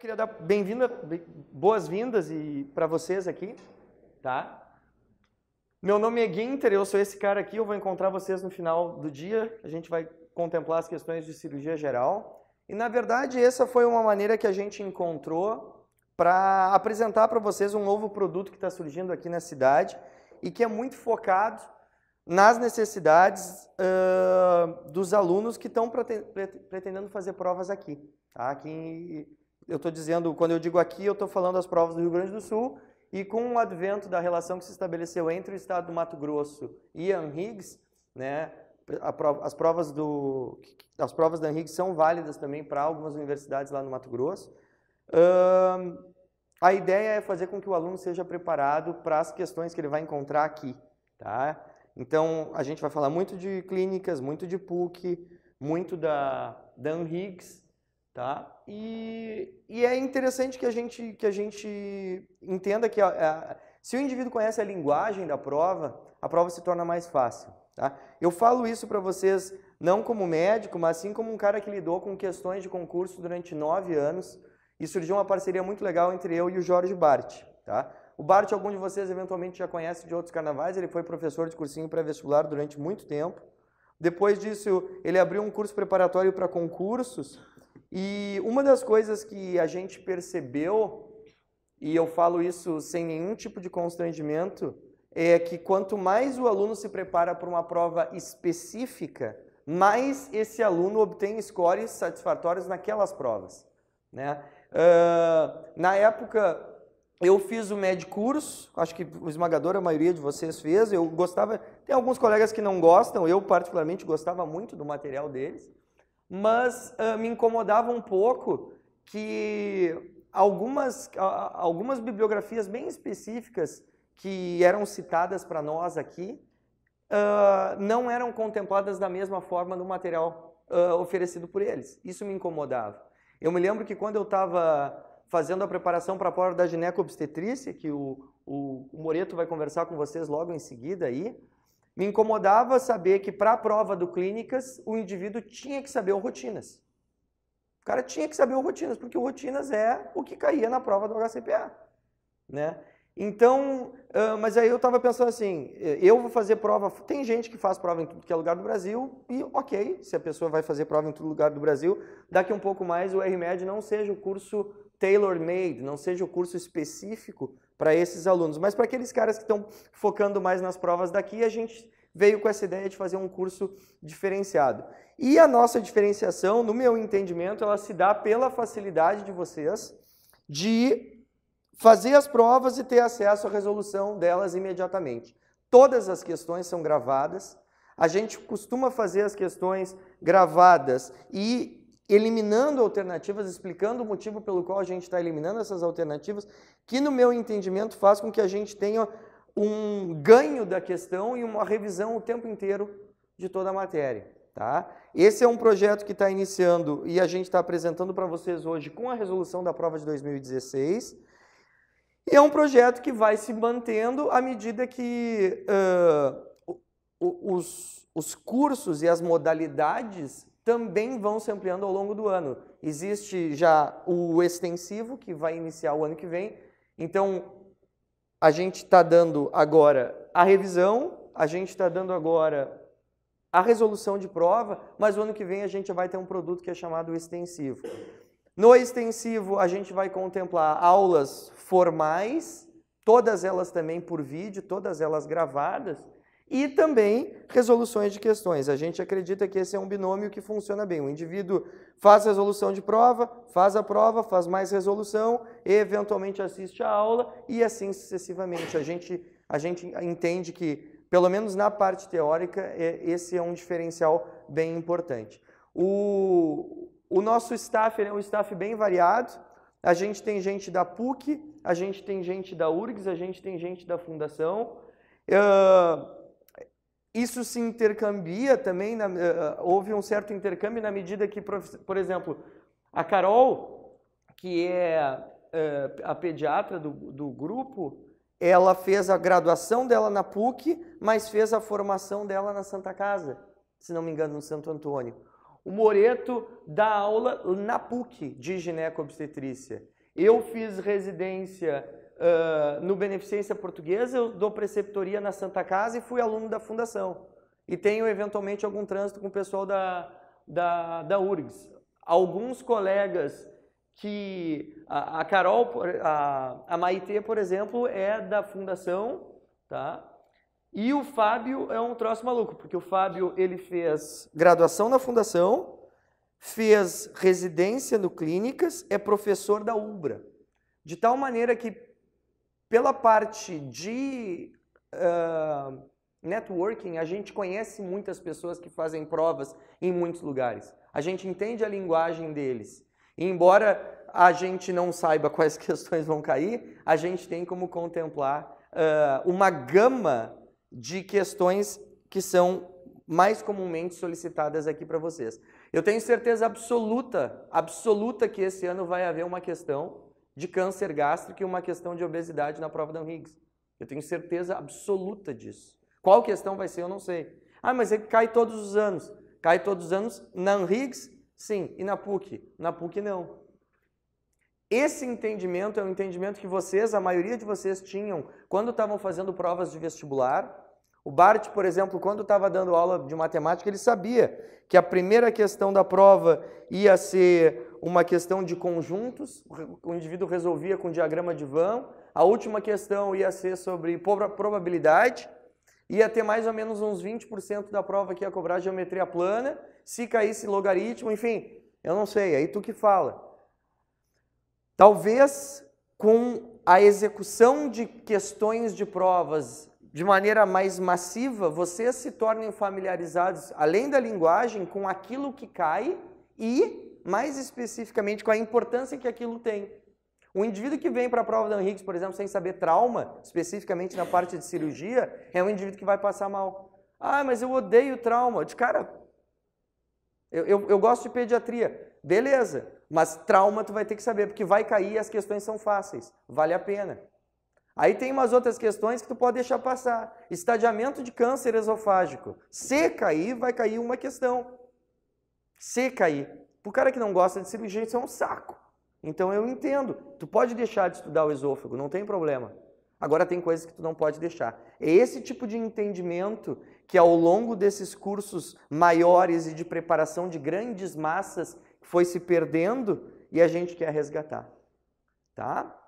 queria dar boas-vindas para vocês aqui, tá? Meu nome é Guinter, eu sou esse cara aqui, eu vou encontrar vocês no final do dia, a gente vai contemplar as questões de cirurgia geral. E, na verdade, essa foi uma maneira que a gente encontrou para apresentar para vocês um novo produto que está surgindo aqui na cidade e que é muito focado nas necessidades dos alunos que estão pretendendo fazer provas aqui. Tá? Aqui eu estou dizendo, quando eu digo aqui, eu estou falando das provas do Rio Grande do Sul, e com o advento da relação que se estabeleceu entre o estado do Mato Grosso e a ANRIGS, né, as provas da ANRIGS são válidas também para algumas universidades lá no Mato Grosso. A ideia é fazer com que o aluno seja preparado para as questões que ele vai encontrar aqui. Tá? Então, a gente vai falar muito de clínicas, muito de PUC, muito da ANRIGS, tá? E é interessante que a gente entenda que se o indivíduo conhece a linguagem da prova, a prova se torna mais fácil. Tá? Eu falo isso para vocês não como médico, mas sim como um cara que lidou com questões de concurso durante 9 anos e surgiu uma parceria muito legal entre eu e o Jorge Bart. Tá? O Bart, algum de vocês eventualmente já conhece de outros carnavais, ele foi professor de cursinho pré-vestibular durante muito tempo. Depois disso, ele abriu um curso preparatório para concursos. E uma das coisas que a gente percebeu, e eu falo isso sem nenhum tipo de constrangimento, é que quanto mais o aluno se prepara para uma prova específica, mais esse aluno obtém scores satisfatórios naquelas provas. Né? Na época, eu fiz o Medcurso, acho que a esmagadora maioria de vocês fez, eu gostava, tem alguns colegas que não gostam, eu particularmente gostava muito do material deles, mas me incomodava um pouco que algumas bibliografias bem específicas que eram citadas para nós aqui não eram contempladas da mesma forma no material oferecido por eles. Isso me incomodava. Eu me lembro que quando eu estava fazendo a preparação para a prova da gineco-obstetrícia, que o Moreto vai conversar com vocês logo em seguida aí, me incomodava saber que para a prova do Clínicas, o indivíduo tinha que saber o Rotinas. O cara tinha que saber o Rotinas, porque o Rotinas é o que caía na prova do HCPA. Né? Então, mas aí eu estava pensando assim, eu vou fazer prova, tem gente que faz prova em tudo que é lugar do Brasil, e ok, se a pessoa vai fazer prova em todo lugar do Brasil, daqui um pouco mais o RMed não seja o curso tailor-made, não seja o curso específico para esses alunos, mas para aqueles caras que estão focando mais nas provas daqui, a gente veio com essa ideia de fazer um curso diferenciado. E a nossa diferenciação, no meu entendimento, ela se dá pela facilidade de vocês de fazer as provas e ter acesso à resolução delas imediatamente. Todas as questões são gravadas, a gente costuma fazer as questões gravadas e eliminando alternativas, explicando o motivo pelo qual a gente está eliminando essas alternativas, que no meu entendimento faz com que a gente tenha um ganho da questão e uma revisão o tempo inteiro de toda a matéria. Tá? Esse é um projeto que está iniciando e a gente está apresentando para vocês hoje com a resolução da prova de 2016. E é um projeto que vai se mantendo à medida que os cursos e as modalidades também vão se ampliando ao longo do ano. Existe já o extensivo, que vai iniciar o ano que vem. Então, a gente está dando agora a revisão, a gente está dando agora a resolução de prova, mas o ano que vem a gente vai ter um produto que é chamado extensivo. No extensivo, a gente vai contemplar aulas formais, todas elas também por vídeo, todas elas gravadas, e também resoluções de questões. A gente acredita que esse é um binômio que funciona bem. O indivíduo faz resolução de prova, faz mais resolução, e eventualmente assiste a aula e assim sucessivamente. A gente entende que, pelo menos na parte teórica, esse é um diferencial bem importante. O nosso staff é um staff bem variado. A gente tem gente da PUC, a gente tem gente da URGS, a gente tem gente da Fundação. Isso se intercambia também, houve um certo intercâmbio na medida que, por exemplo, a Carol, que é a pediatra do grupo, ela fez a graduação dela na PUC, mas fez a formação dela na Santa Casa, se não me engano, no Santo Antônio. O Moreto dá aula na PUC de gineco-obstetrícia. Eu fiz residência no Beneficência Portuguesa, eu dou preceptoria na Santa Casa e fui aluno da Fundação. E tenho, eventualmente, algum trânsito com o pessoal da URGS. Alguns colegas que... A Carol, a Maitê, por exemplo, é da Fundação, tá? E o Fábio é um troço maluco, porque o Fábio, ele fez graduação na Fundação, fez residência no Clínicas, é professor da UBRA. De tal maneira que, pela parte de networking, a gente conhece muitas pessoas que fazem provas em muitos lugares. A gente entende a linguagem deles. E embora a gente não saiba quais questões vão cair, a gente tem como contemplar uma gama de questões que são mais comumente solicitadas aqui para vocês. Eu tenho certeza absoluta que esse ano vai haver uma questão de câncer gástrico e uma questão de obesidade na prova da Unhiggs. Eu tenho certeza absoluta disso. Qual questão vai ser, eu não sei. Ah, mas ele cai todos os anos. Cai todos os anos na Unhiggs? Sim. E na PUC? Na PUC não. Esse entendimento é um entendimento que vocês, a maioria de vocês, tinham quando estavam fazendo provas de vestibular. O Bart, por exemplo, quando estava dando aula de matemática, ele sabia que a primeira questão da prova ia ser uma questão de conjuntos, o indivíduo resolvia com diagrama de Venn, a última questão ia ser sobre probabilidade, ia ter mais ou menos uns 20% da prova que ia cobrar geometria plana, se caísse logaritmo, enfim, eu não sei, aí tu que fala. Talvez com a execução de questões de provas de maneira mais massiva, vocês se tornem familiarizados, além da linguagem, com aquilo que cai e, mais especificamente, com a importância que aquilo tem. O indivíduo que vem para a prova da Unhiggs, por exemplo, sem saber trauma, especificamente na parte de cirurgia, é um indivíduo que vai passar mal. Ah, mas eu odeio trauma. Cara, eu gosto de pediatria. Beleza, mas trauma tu vai ter que saber, porque vai cair e as questões são fáceis. Vale a pena. Aí tem umas outras questões que tu pode deixar passar. Estadiamento de câncer esofágico. Se cair, vai cair uma questão. Se cair. Para o cara que não gosta de cirurgia, isso é um saco. Então eu entendo. Tu pode deixar de estudar o esôfago, não tem problema. Agora tem coisas que tu não pode deixar. É esse tipo de entendimento que ao longo desses cursos maiores e de preparação de grandes massas foi se perdendo e a gente quer resgatar. Tá?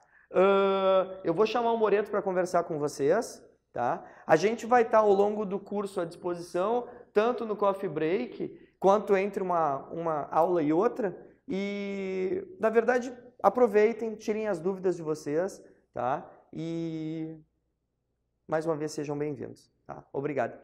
Eu vou chamar o Moreto para conversar com vocês, tá? A gente vai estar ao longo do curso à disposição, tanto no coffee break, quanto entre uma aula e outra. E, na verdade, aproveitem, tirem as dúvidas de vocês, tá? E, mais uma vez, sejam bem-vindos, tá? Obrigado.